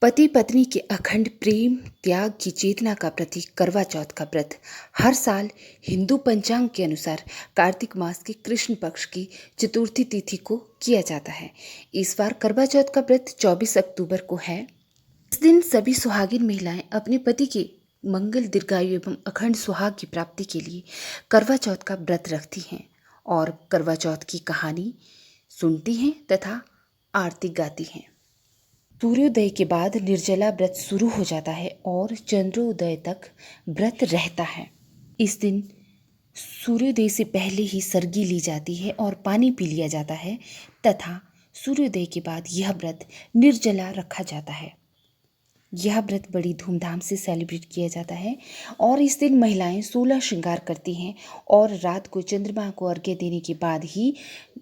पति पत्नी के अखंड प्रेम त्याग की चेतना का प्रतीक करवा चौथ का व्रत हर साल हिंदू पंचांग के अनुसार कार्तिक मास के कृष्ण पक्ष की चतुर्थी तिथि को किया जाता है। इस बार करवा चौथ का व्रत 24 अक्टूबर को है। इस दिन सभी सुहागिन महिलाएं अपने पति के मंगल दीर्घायु एवं अखंड सुहाग की प्राप्ति के लिए करवा चौथ का व्रत रखती हैं और करवा चौथ की कहानी सुनती हैं तथा आरती गाती हैं। सूर्योदय के बाद निर्जला व्रत शुरू हो जाता है और चंद्रोदय तक व्रत रहता है। इस दिन सूर्योदय से पहले ही सरगी ली जाती है और पानी पी लिया जाता है तथा सूर्योदय के बाद यह व्रत निर्जला रखा जाता है। यह व्रत बड़ी धूमधाम से सेलिब्रेट किया जाता है और इस दिन महिलाएं 16 श्रृंगार करती हैं और रात को चंद्रमा को अर्घ्य देने के बाद ही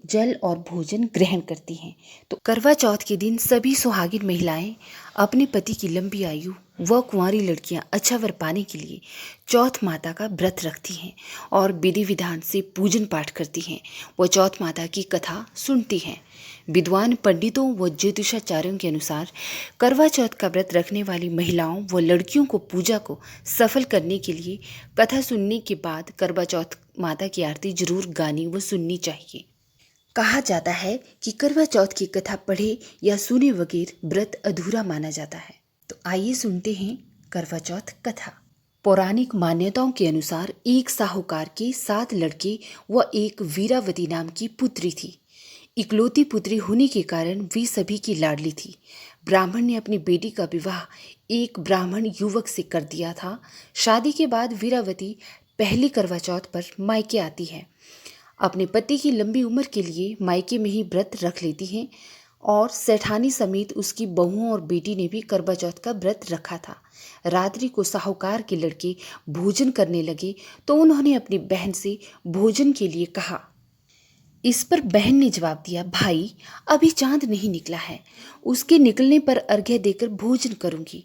जल और भोजन ग्रहण करती हैं। तो करवा चौथ के दिन सभी सुहागिन महिलाएं अपने पति की लंबी आयु व कुंवारी लड़कियां अच्छा वर पाने के लिए चौथ माता का व्रत रखती हैं और विधि विधान से पूजन पाठ करती हैं। वो चौथ माता की कथा सुनती हैं। विद्वान पंडितों व ज्योतिषाचार्यों के अनुसार करवा चौथ का व्रत रखने वाली महिलाओं व लड़कियों को पूजा को सफल करने के लिए कथा सुनने के बाद करवा चौथ माता की आरती जरूर गानी व सुननी चाहिए। कहा जाता है कि करवा चौथ की कथा पढ़े या सुने बगैर व्रत अधूरा माना जाता है। तो आइए सुनते हैं करवा चौथ कथा। पौराणिक मान्यताओं के अनुसार एक साहूकार के 7 लड़के व एक वीरावती नाम की पुत्री थी। इकलौती पुत्री होने के कारण वे सभी की लाडली थी। ब्राह्मण ने अपनी बेटी का विवाह एक ब्राह्मण युवक से कर दिया था। शादी के बाद वीरावती पहली करवा चौथ पर मायके आती है। अपने पति की लंबी उम्र के लिए मायके में ही व्रत रख लेती हैं और सेठानी समेत उसकी बहुओं और बेटी ने भी करवा चौथ का व्रत रखा था। रात्रि को साहूकार के लड़के भोजन करने लगे तो उन्होंने अपनी बहन से भोजन के लिए कहा। इस पर बहन ने जवाब दिया, भाई अभी चांद नहीं निकला है, उसके निकलने पर अर्घ्य देकर भोजन करूंगी।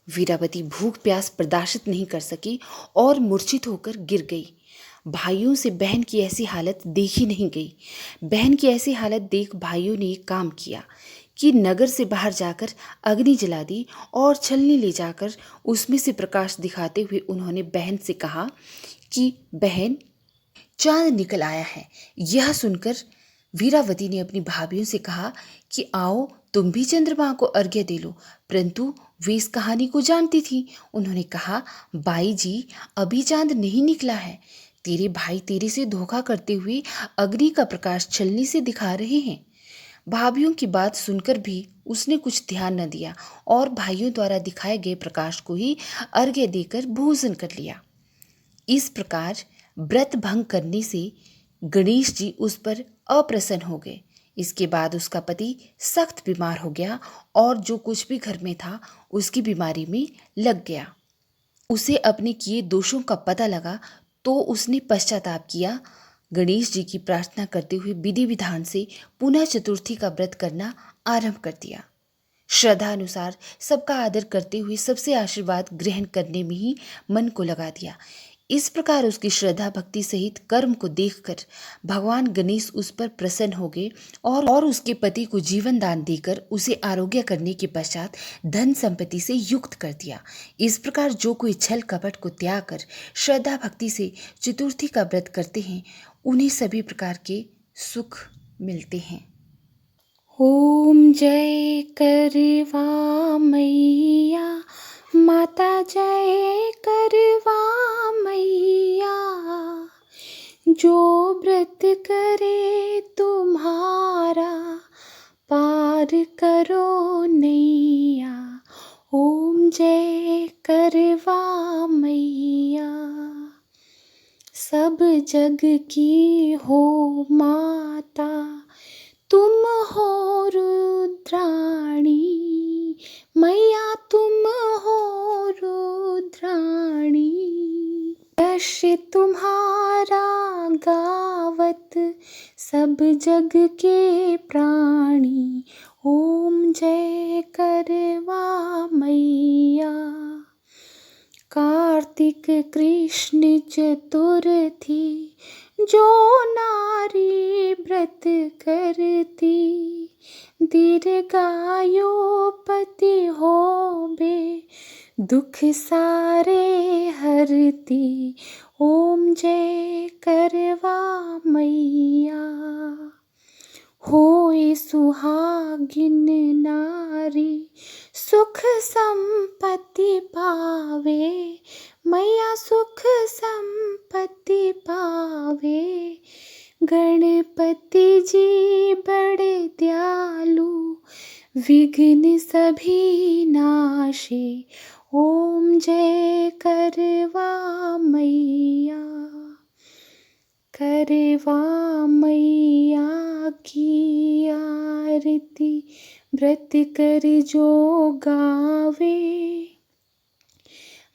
वीरावती भूख प्यास बर्दाश्त नहीं कर सकी और मूर्छित होकर गिर गई। भाइयों से बहन की ऐसी हालत देखी नहीं गई। बहन की ऐसी हालत देख भाइयों ने एक काम किया कि नगर से बाहर जाकर अग्नि जला दी और छलनी ले जाकर उसमें से प्रकाश दिखाते हुए उन्होंने बहन से कहा कि बहन चांद निकल आया है। यह सुनकर वीरावती ने अपनी भाभियों से कहा कि आओ तुम भी चंद्रमा को अर्घ्य दे लो, परंतु वे इस कहानी को जानती थी। उन्होंने कहा, बाई जी अभी चांद नहीं निकला है, तेरे भाई तेरे से धोखा करते हुए अग्नि का प्रकाश छलनी से दिखा रहे हैं। भाभियों की बात सुनकर भी उसने कुछ ध्यान न दिया और भाइयों द्वारा दिखाए गए प्रकाश को ही अर्घ्य देकर भोजन कर लिया। इस प्रकार व्रत भंग करने से गणेश जी उस पर अप्रसन्न हो गए। इसके बाद उसका पति सख्त बीमार हो गया और जो कुछ भी घर में था उसकी बीमारी में लग गया। उसे अपने किए दोषों का पता लगा तो उसने पश्चाताप किया। गणेश जी की प्रार्थना करते हुए विधि विधान से पुनः चतुर्थी का व्रत करना आरंभ कर दिया। श्रद्धा अनुसार सबका आदर करते हुए सबसे आशीर्वाद ग्रहण करने में ही मन को लगा दिया। इस प्रकार उसकी श्रद्धा भक्ति सहित कर्म को देखकर भगवान गणेश उस पर प्रसन्न हो गए और उसके पति को जीवन दान देकर उसे आरोग्य करने के पश्चात धन संपत्ति से युक्त कर दिया। इस प्रकार जो कोई छल कपट को त्याग कर श्रद्धा भक्ति से चतुर्थी का व्रत करते हैं उन्हें सभी प्रकार के सुख मिलते हैं। ओम जय करवा मैया माता जय करवा मैया, जो व्रत करे तुम्हारा पार करो नैया। ओम जय करवा मैया, सब जग की हो माता तुम हो रुद्राणी, मैया तुम हो रुद्राणी। यश तुम्हारा गावत सब जग के प्राणी। ओम जय करवा मैया, कार्तिक कृष्ण चतुर्थी जो नारी व्रत करती, दीर्घायु पति हो दुख सारे हरती, ओम जय करवा मैया। होए सुहागिन नारी, सुख संपत्ति पावे, मैया सुख संपत्ति पावे। गणपति जी बड़े दयालु, विघ्न सभी नाशे, ओम जय करवा मैया। करवा मैया की आरती, व्रत कर जो गावे,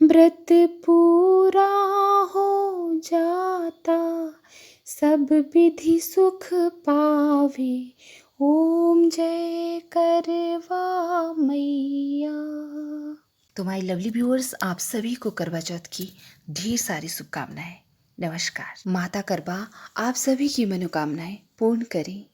व्रत पूरा हो जाता, सब विधि सुख पावे, ओम जय करवा मैया। तो माय लवली व्यूअर्स, आप सभी को करवा चौथ की ढेर सारी शुभकामनाएं। नमस्कार। माता करवा आप सभी की मनोकामनाएं पूर्ण करें।